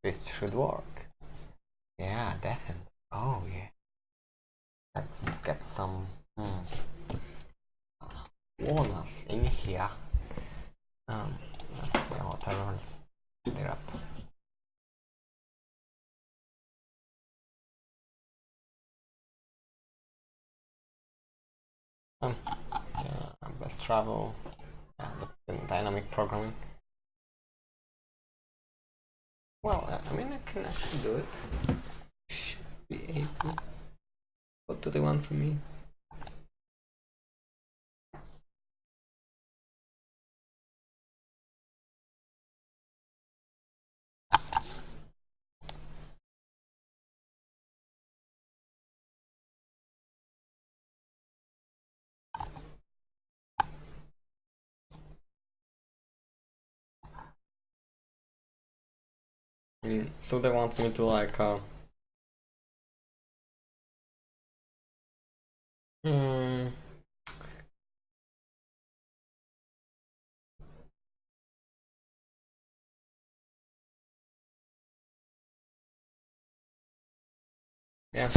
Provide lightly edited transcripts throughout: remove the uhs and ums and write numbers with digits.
This should work. Yeah, definitely. Oh yeah. Let's get some walnuts in here. Yeah, whatever. Clear up. Yeah, best travel. Yeah, dynamic programming. Well, I mean, I can actually do it. Should be able. What do they want from me? I mean, so they want me to like hmm, yeah.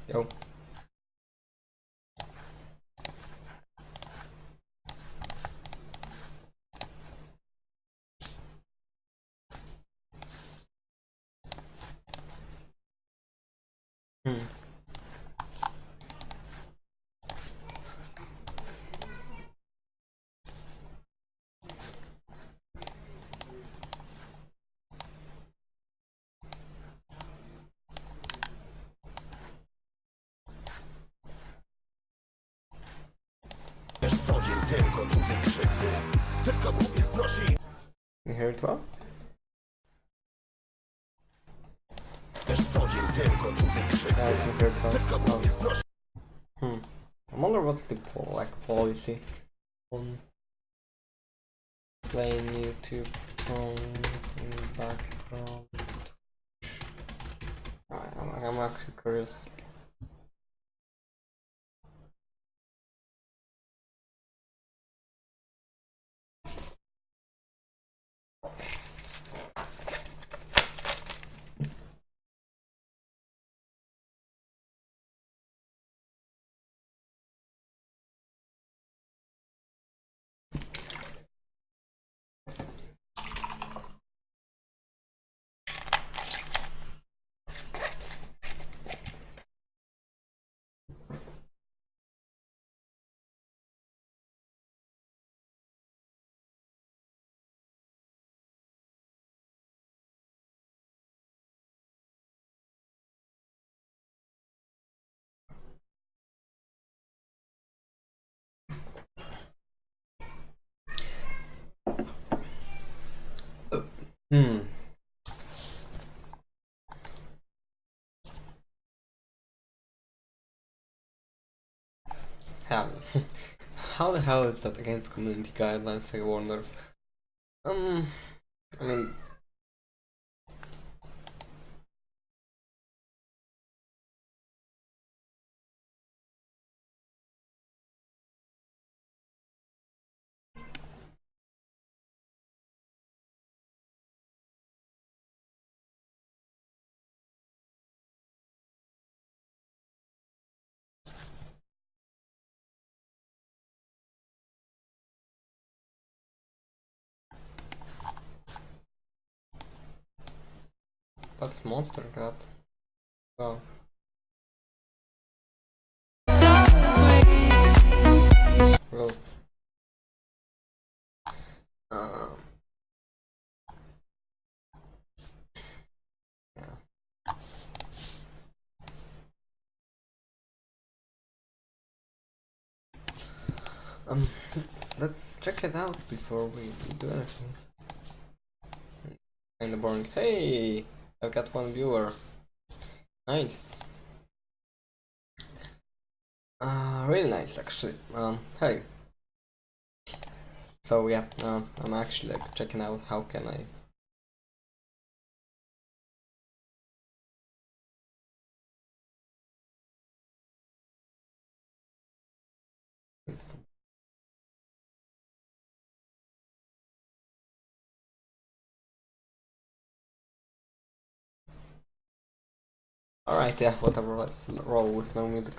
Yo. Hmm. Co dzień tylko cudze krzywdy. Tylko głupiec znosi. You hear it well? Też co dzień tylko cudze krzywdy. Yeah, I can hear it well. Tylko głupiec znosi. I wonder what's the policy on playing YouTube songs in the background. I'm actually curious. Hmm. How? How the hell is that against community guidelines, I wonder? I mean, that's Monster God. Oh. Well. Um. Yeah. Let's check it out before we do anything. Kinda boring. Hey, I've got one viewer. Nice. Really nice actually. Hey. So yeah, I'm actually like checking out how can I Alright, yeah, whatever, let's roll with no music.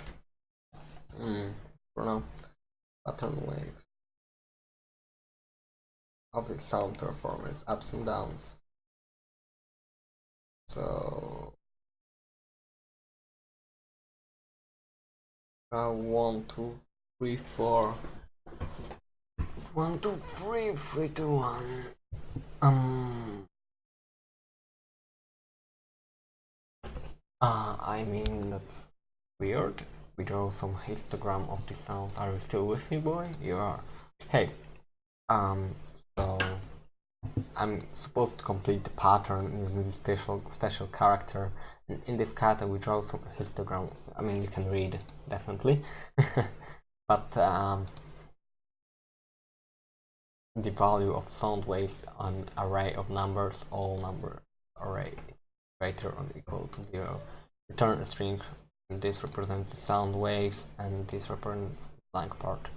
For now. Pattern wave. Of the sound performance, ups and downs. So 1, 2, 3, 4. 1, 2, 3, 3, 2, 1. I mean, that's weird. We draw some histogram of the sound. Are you still with me, boy? You are. Hey, so I'm supposed to complete the pattern using this special character. And in this character, we draw some histogram. I mean, you can read, definitely. But the value of sound waves on an array of numbers, all number array greater or equal to 0. Return a string, and this represents the sound waves, and this represents the blank part,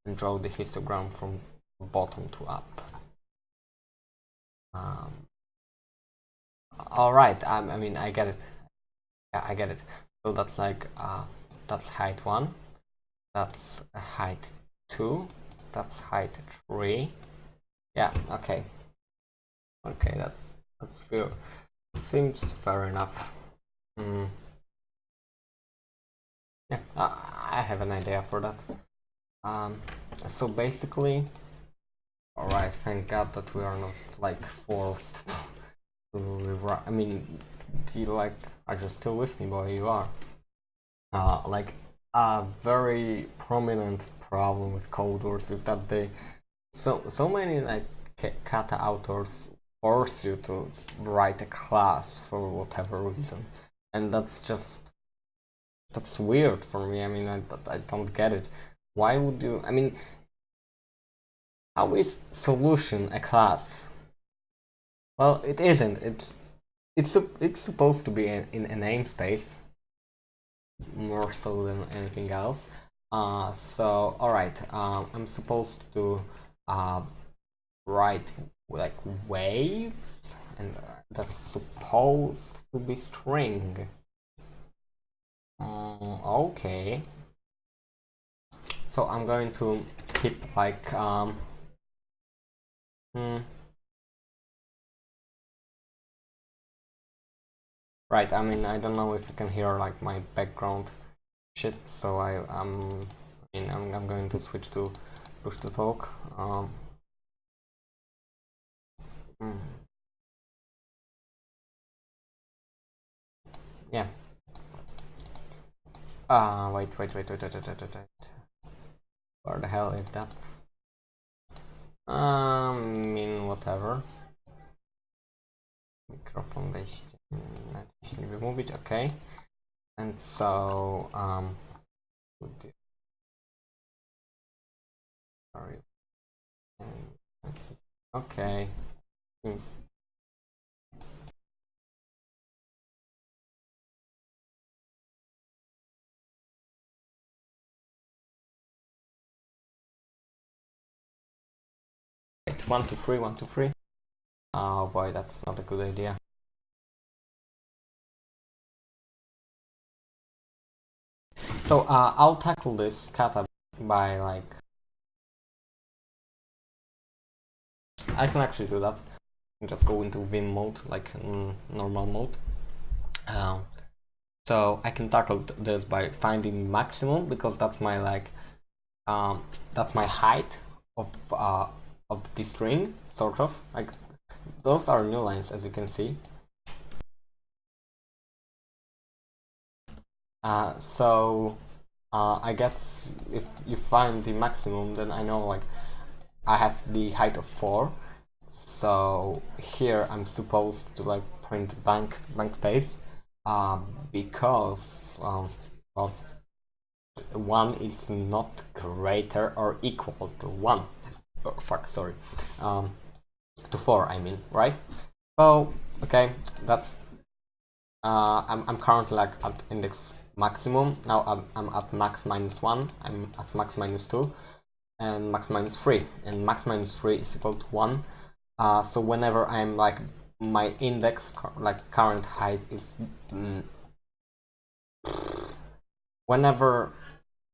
and draw the histogram from bottom to up. Alright, I mean, I get it. Yeah, I get it. So that's like, that's height 1, that's height 2, that's height 3. Yeah, okay. Okay, that's fair. Seems fair enough. Yeah, I have an idea for that. So basically, alright, thank God that we are not like forced to rewrite. I mean, are you still with me, boy? You are. Like a very prominent problem with coders is that they so many like kata authors force you to write a class for whatever reason, and that's weird for me. I mean, I don't get it. Why would you? I mean, how is solution a class? Well, it isn't. It's supposed to be in a namespace more so than anything else. So alright, I'm supposed to write like waves, and that's supposed to be string. Okay. So I'm going to keep like right, I mean, I don't know if you can hear like my background shit, so I'm going to switch to push to talk. Yeah. Wait. Where the hell is that? I mean, whatever. Mikrofon wejście. Naciśnij wymówić, okay. And so, sorry. Okay. Wait, 1, 2, 3, 1, 2, 3. Oh boy, that's not a good idea. So I'll tackle this kata by like, I can actually do that. Just go into Vim mode, like normal mode. So I can tackle this by finding maximum, because that's my like that's my height of the string, sort of. Like those are new lines, as you can see. So I guess if you find the maximum, then I know like I have the height of 4. So here I'm supposed to like print blank space, because well, 1 is not greater or equal to 1. Oh, fuck, sorry. To 4, I mean, right? So okay, that's I'm currently like at index maximum. Now I'm at max -1. I'm at max -2. And max -3, and max -3 is equal to 1. So whenever I'm like my index, like current height is whenever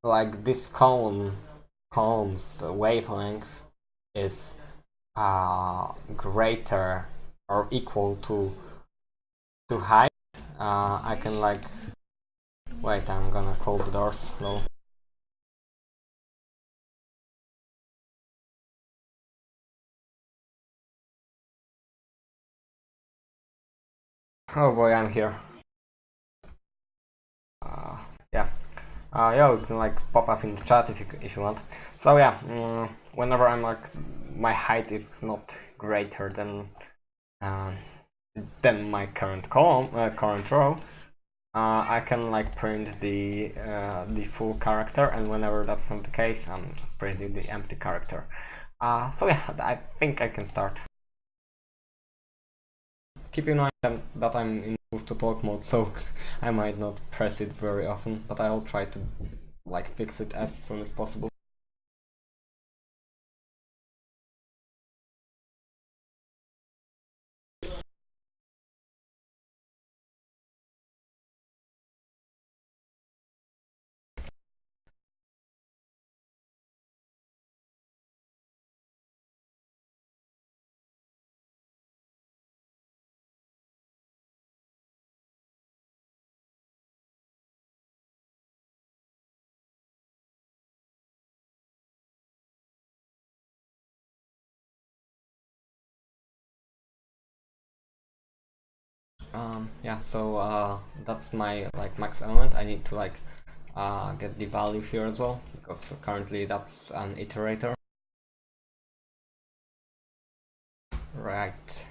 like this column's wavelength is greater or equal to height, I can like wait. I'm gonna close the doors. No. Oh boy, I'm here. Yeah. Yeah, you can like pop up in the chat if you want. So yeah, whenever I'm like my height is not greater uh, than my current column, current row, I can like print the full character, and whenever that's not the case, I'm just printing the empty character. So yeah, I think I can start. Keep in mind that I'm in push to talk mode, so I might not press it very often, but I'll try to like fix it as soon as possible. Yeah, so that's my like max element. I need to like get the value here as well, because currently that's an iterator. Right,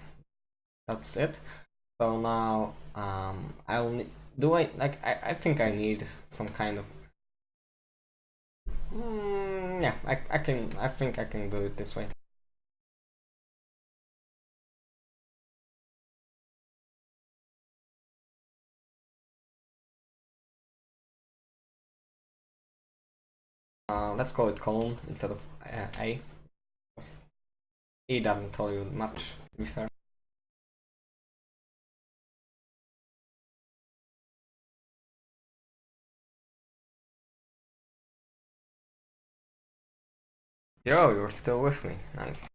that's it. So now I'll need, do I like I think I need some kind of yeah, I think I can do it this way. Let's call it colon instead of A. E doesn't tell you much, to be fair. Yo, you're still with me. Nice.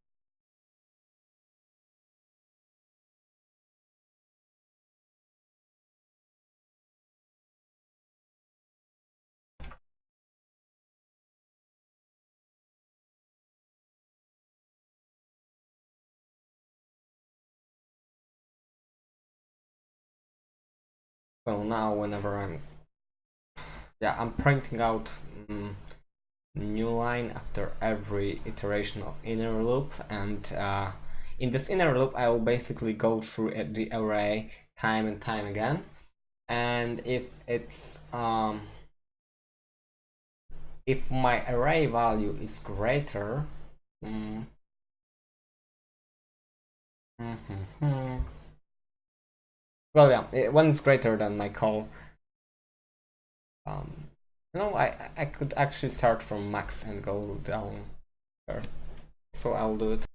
So now whenever I'm printing out new line after every iteration of inner loop, and in this inner loop I will basically go through the array time and time again, and if my array value is greater well, yeah, when it's greater than my call, no, I could actually start from max and go down there. So I'll do it.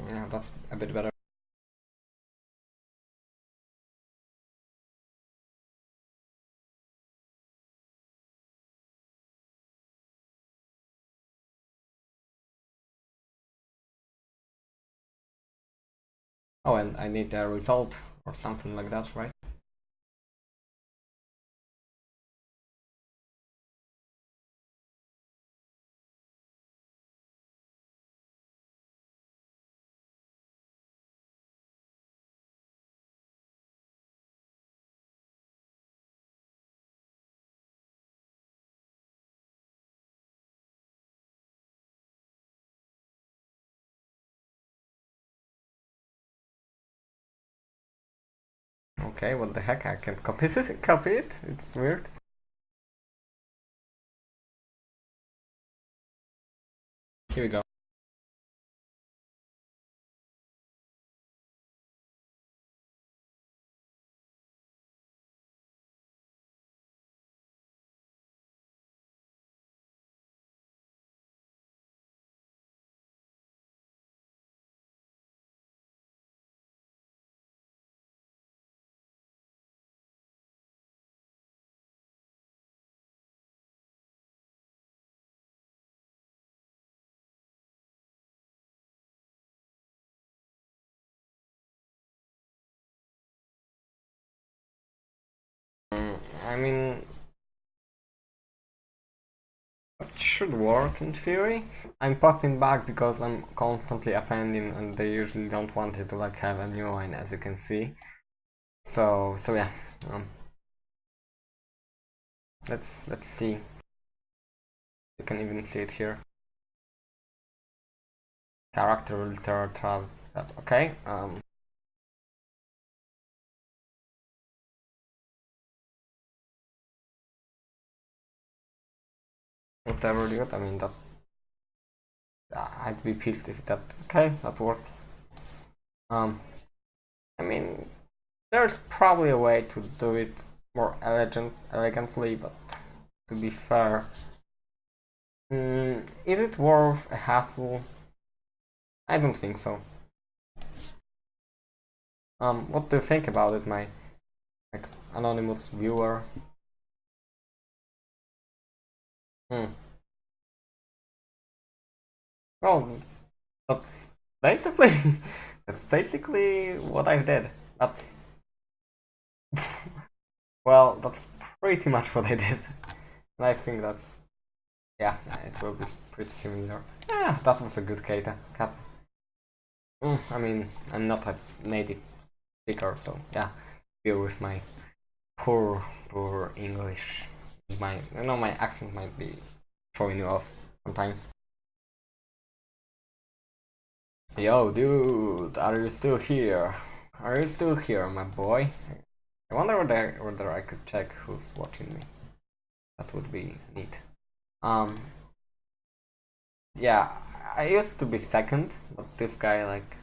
Yeah, that's a bit better. Oh, and I need a result or something like that, right? Okay, what the heck? I can't copy this. Copy it. It's weird. Here we go. I mean, it should work in theory. I'm popping back because I'm constantly appending, and they usually don't want you to like have a new line, as you can see. So yeah. Let's see. You can even see it here. Character literal set. Okay. Whatever, dude. I mean that. I'd be pissed if that. Okay, that works. I mean, there's probably a way to do it more elegantly, but to be fair, is it worth a hassle? I don't think so. What do you think about it, my like anonymous viewer? Hmm. Well, that's basically that's basically what I did. That's well, that's pretty much what I did, and I think that's yeah, it will be pretty similar. Yeah, that was a good kata. Kata. I mean, I'm not a native speaker, so yeah, bear with my poor English. My accent might be throwing you off sometimes. Yo, dude, are you still here? Are you still here, my boy? I wonder whether I could check who's watching me. That would be neat. Um, yeah, I used to be second, but this guy like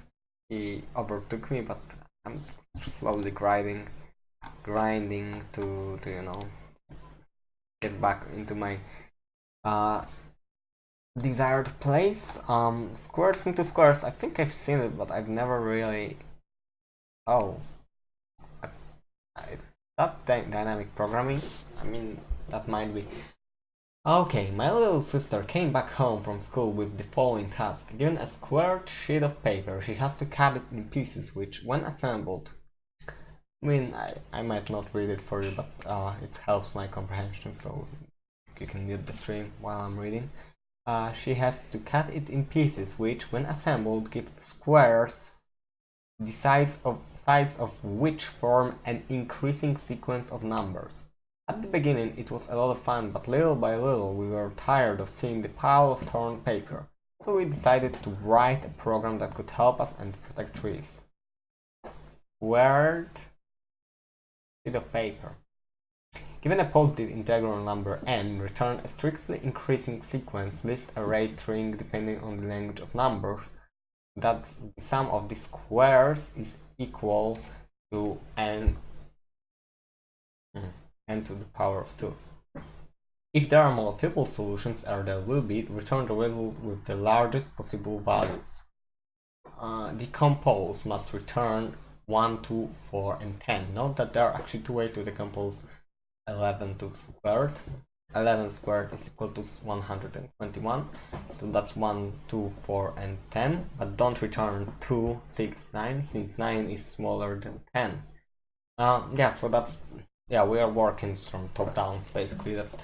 he overtook me. But I'm slowly grinding to you know get back into my uh desired place. Squares into squares. I think I've seen it, but I've never really. Oh, it's that dynamic programming. I mean, that might be. Okay, my little sister came back home from school with the following task. Given a squared sheet of paper, she has to cut it in pieces, which, when assembled, I mean, I might not read it for you, but it helps my comprehension, so you can mute the stream while I'm reading. She has to cut it in pieces, which, when assembled, give squares the sides of which form an increasing sequence of numbers. At the beginning it was a lot of fun, but little by little we were tired of seeing the pile of torn paper, so we decided to write a program that could help us and protect trees. Squared sheet of paper. Given a positive integral number n, return a strictly increasing sequence list array string depending on the language of numbers, that the sum of the squares is equal to n to the power of 2. If there are multiple solutions, as there will be, return the riddle with the largest possible values. The compose must return 1, 2, 4, and 10. Note that there are actually two ways to decompose 11 to squared. 11 squared is equal to 121, so that's 1, 2, 4, and 10, but don't return 2, 6, 9, since 9 is smaller than 10. Yeah, so that's, yeah, we are working from top down, basically. That's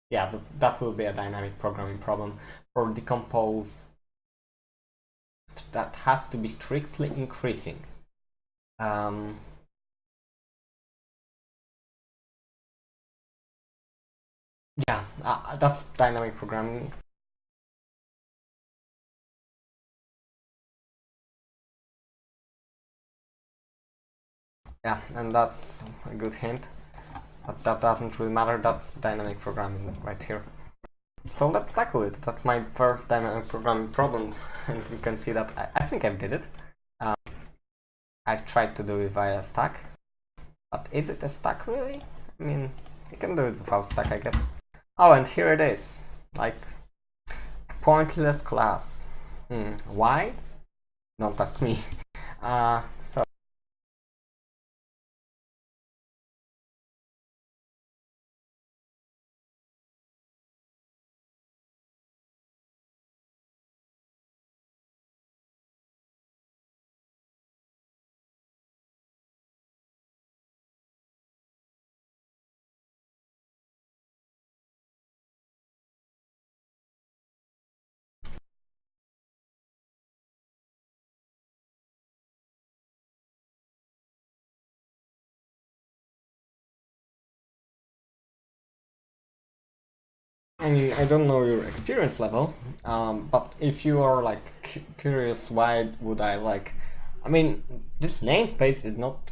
yeah, that will be a dynamic programming problem. For decompose, that has to be strictly increasing. Yeah, that's dynamic programming. Yeah, and that's a good hint. But that doesn't really matter, that's dynamic programming right here. So let's tackle it. That's my first dynamic programming problem, and you can see that I think I did it. I tried to do it via stack, but is it a stack really? I mean, you can do it without stack, I guess. Oh, and here it is, like pointless class. Why? Don't ask me. So I mean, I don't know your experience level, but if you are like curious, why would I like? I mean, this namespace is not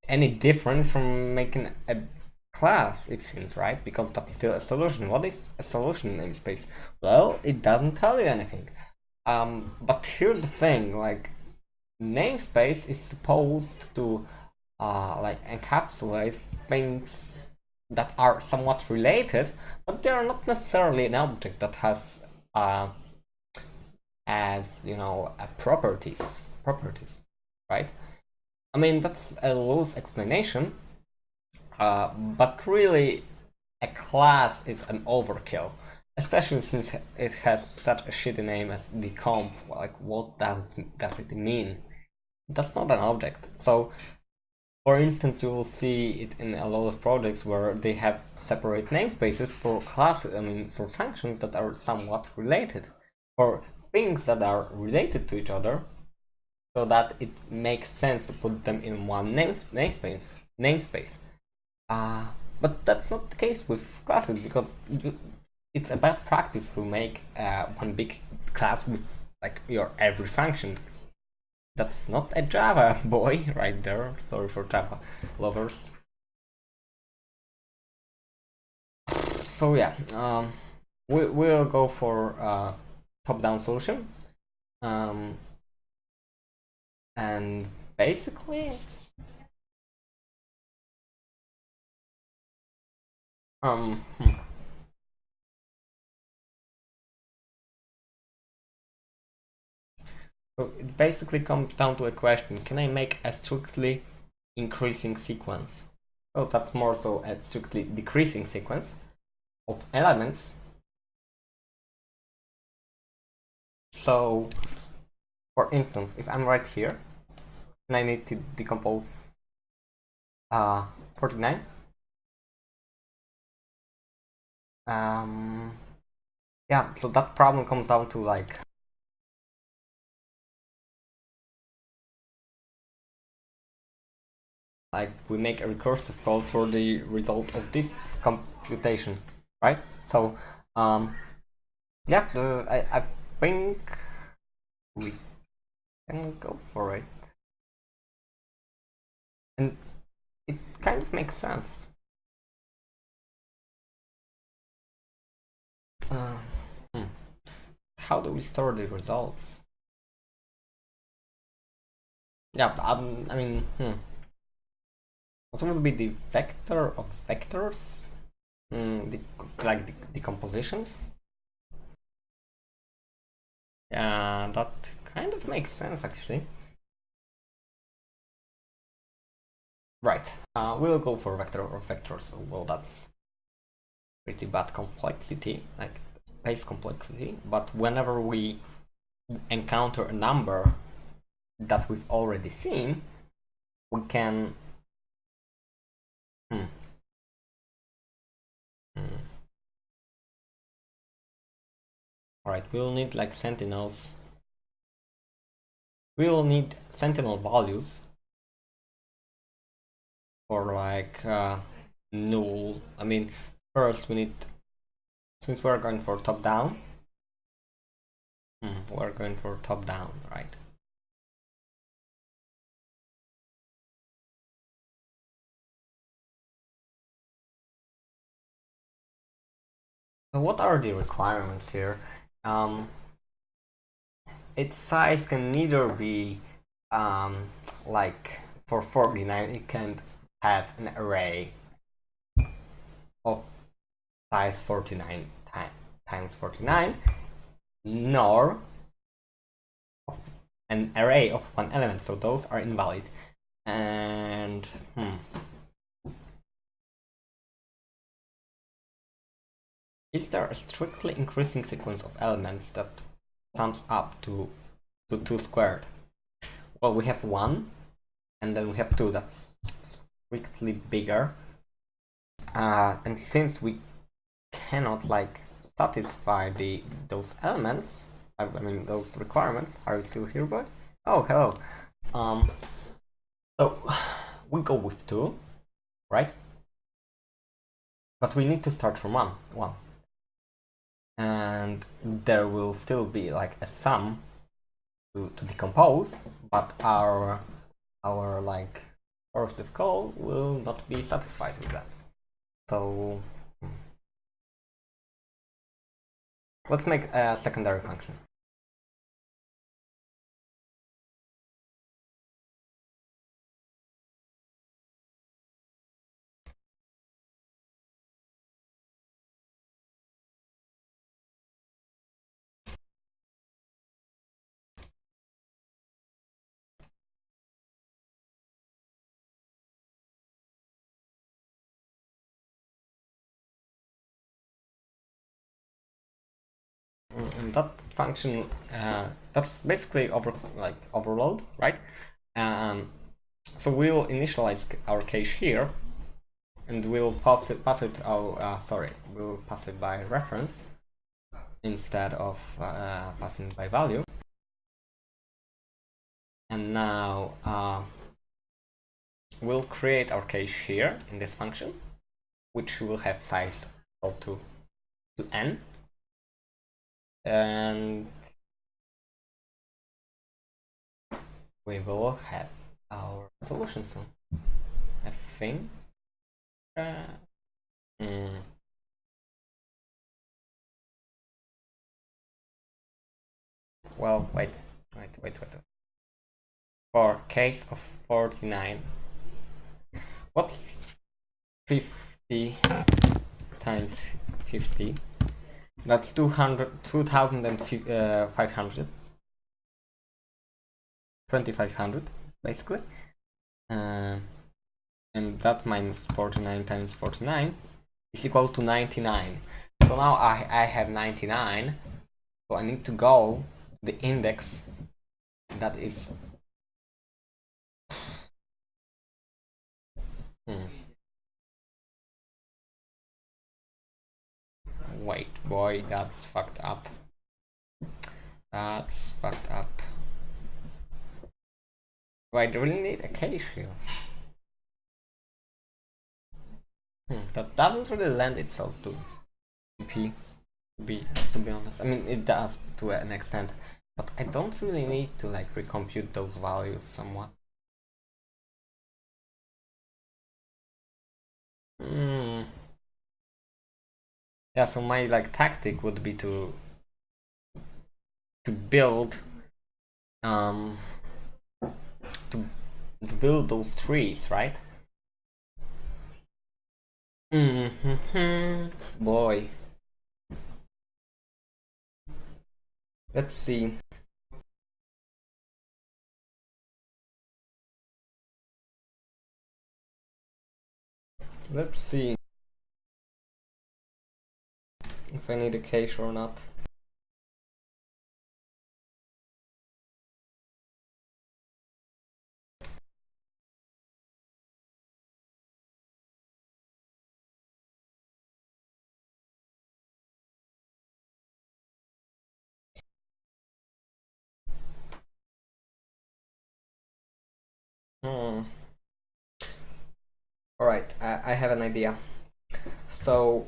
any different from making a class, it seems, right? Because that's still a solution. What is a solution namespace? Well, it doesn't tell you anything. But here's the thing, like namespace is supposed to like encapsulate things that are somewhat related, but they are not necessarily an object that has as you know properties, right? I mean, that's a loose explanation, but really a class is an overkill, especially since it has such a shitty name as decomp. Like, what does it mean? That's not an object. So for instance, you will see it in a lot of projects where they have separate namespaces for classes, I mean, for functions that are somewhat related, for things that are related to each other, so that it makes sense to put them in one namespace. But that's not the case with classes, because it's a bad practice to make one big class with like your every function. That's not a Java boy right there. Sorry for Java lovers. So yeah, we'll go for top-down solution, and basically, um, so it basically comes down to a question: can I make a strictly increasing sequence? Oh, that's more so a strictly decreasing sequence of elements. So, for instance, if I'm right here and I need to decompose 49, yeah, so that problem comes down to like we make a recursive call for the result of this computation, right? So yeah, I think we can go for it, and it kind of makes sense. Uh, hmm. How do we store the results? Yeah, I mean, what would be the vector of vectors? Like the decompositions? Yeah, that kind of makes sense actually. Right, we'll go for vector or vectors. Well, that's pretty bad complexity, like space complexity. But whenever we encounter a number that we've already seen, we can hmm. Hmm. Alright, we'll need like sentinels. We will need sentinel values for like null. I mean, first we need, since we're going for top down, we're going for top down, right? So what are the requirements here? Its size can neither be like for 49, it can't have an array of size 49 times 49, nor of an array of one element, so those are invalid. And is there a strictly increasing sequence of elements that sums up to 2 squared? Well, we have 1, and then we have 2 that's strictly bigger. And since we cannot like satisfy those elements, I mean those requirements, are you still here, boy? Oh, hello. So we go with 2, right? But we need to start from 1. and there will still be like a sum to decompose, but our like recursive call will not be satisfied with that. So let's make a secondary function. And that function, that's basically overload, right? So we will initialize our cache here, and we'll pass it we'll pass it by reference instead of passing by value. And now we'll create our cache here in this function, which will have size equal to n, and we will have our solution soon, I think. Well, wait. For case of 49, what's 50 times 50? That's 2,500. 2,500, basically. And that minus 49 times 49 is equal to 99. So now I have 99. So I need to go to the index that is wait, boy, that's fucked up. That's fucked up. Do I really need a cache here? That doesn't really lend itself to TP, to be honest. I mean, it does to an extent, but I don't really need to like recompute those values somewhat. Yeah, so my like tactic would be to build to build those trees, right? Boy. Let's see. Let's see if I need a cache or not. Alright, I have an idea. So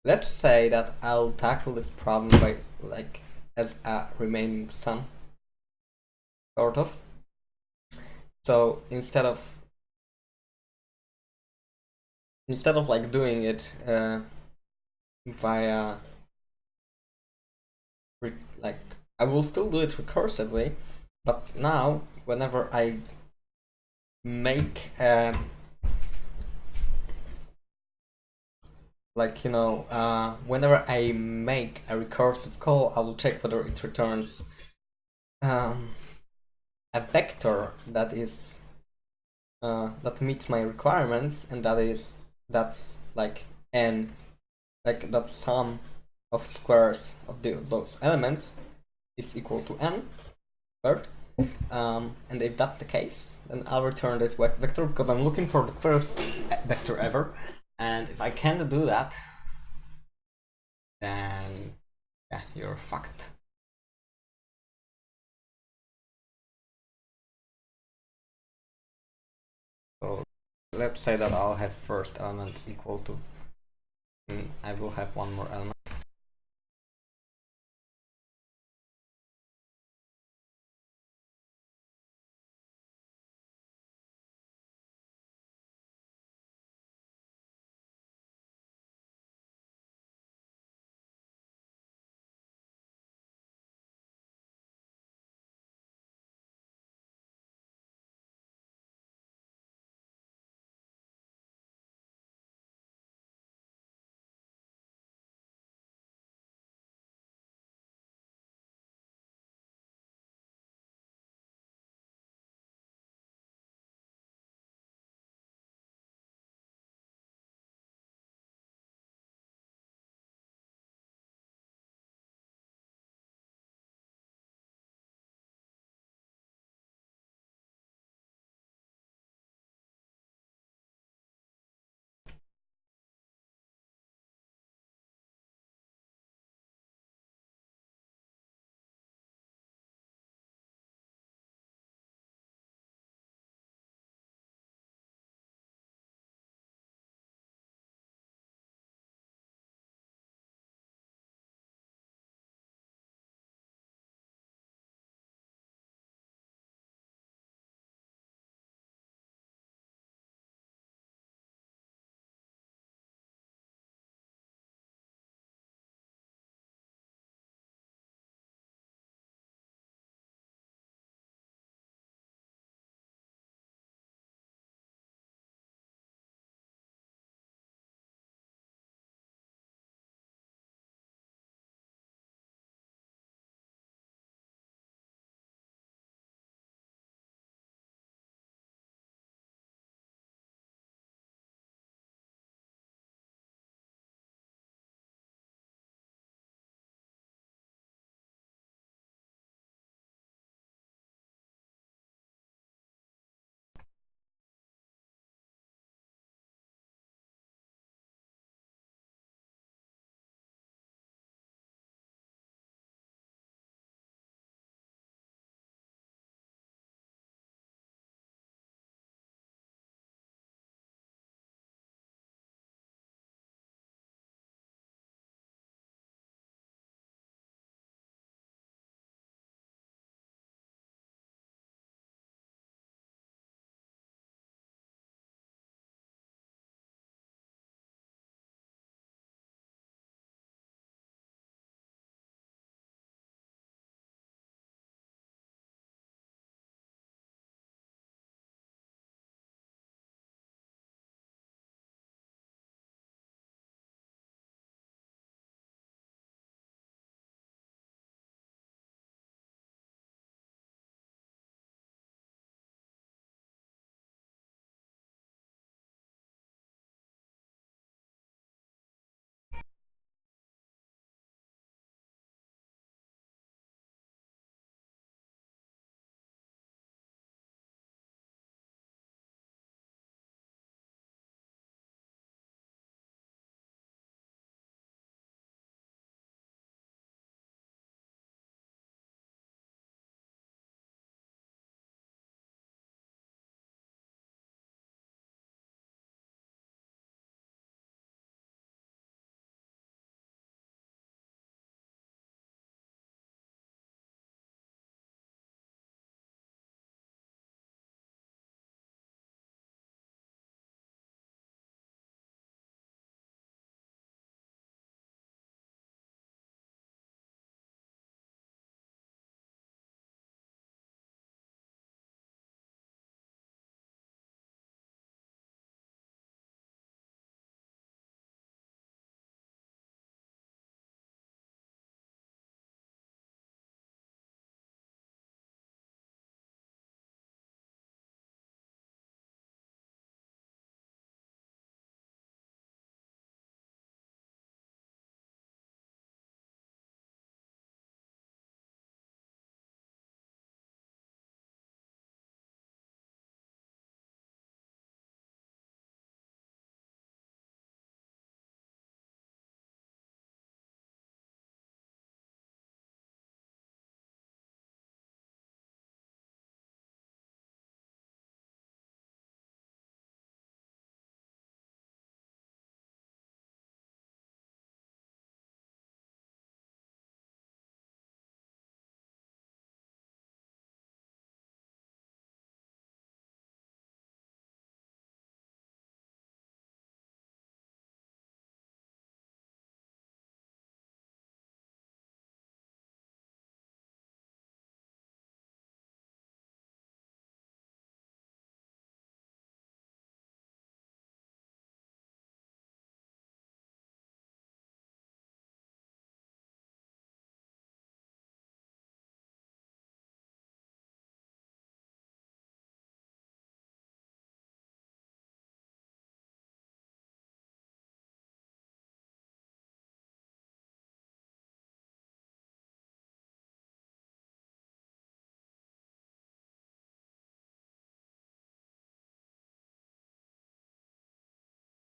let's say that I'll tackle this problem by like as a remaining sum, sort of. So instead of like doing it via like I will still do it recursively, but now whenever I make like, you know, whenever I make a recursive call, I will check whether it returns a vector that is that meets my requirements, and that's like n, like that sum of squares of those elements is equal to n squared. And if that's the case, then I'll return this vector because I'm looking for the first vector ever. And if I can't do that, then yeah, you're fucked. let's say that I'll have first element equal to, I will have one more element.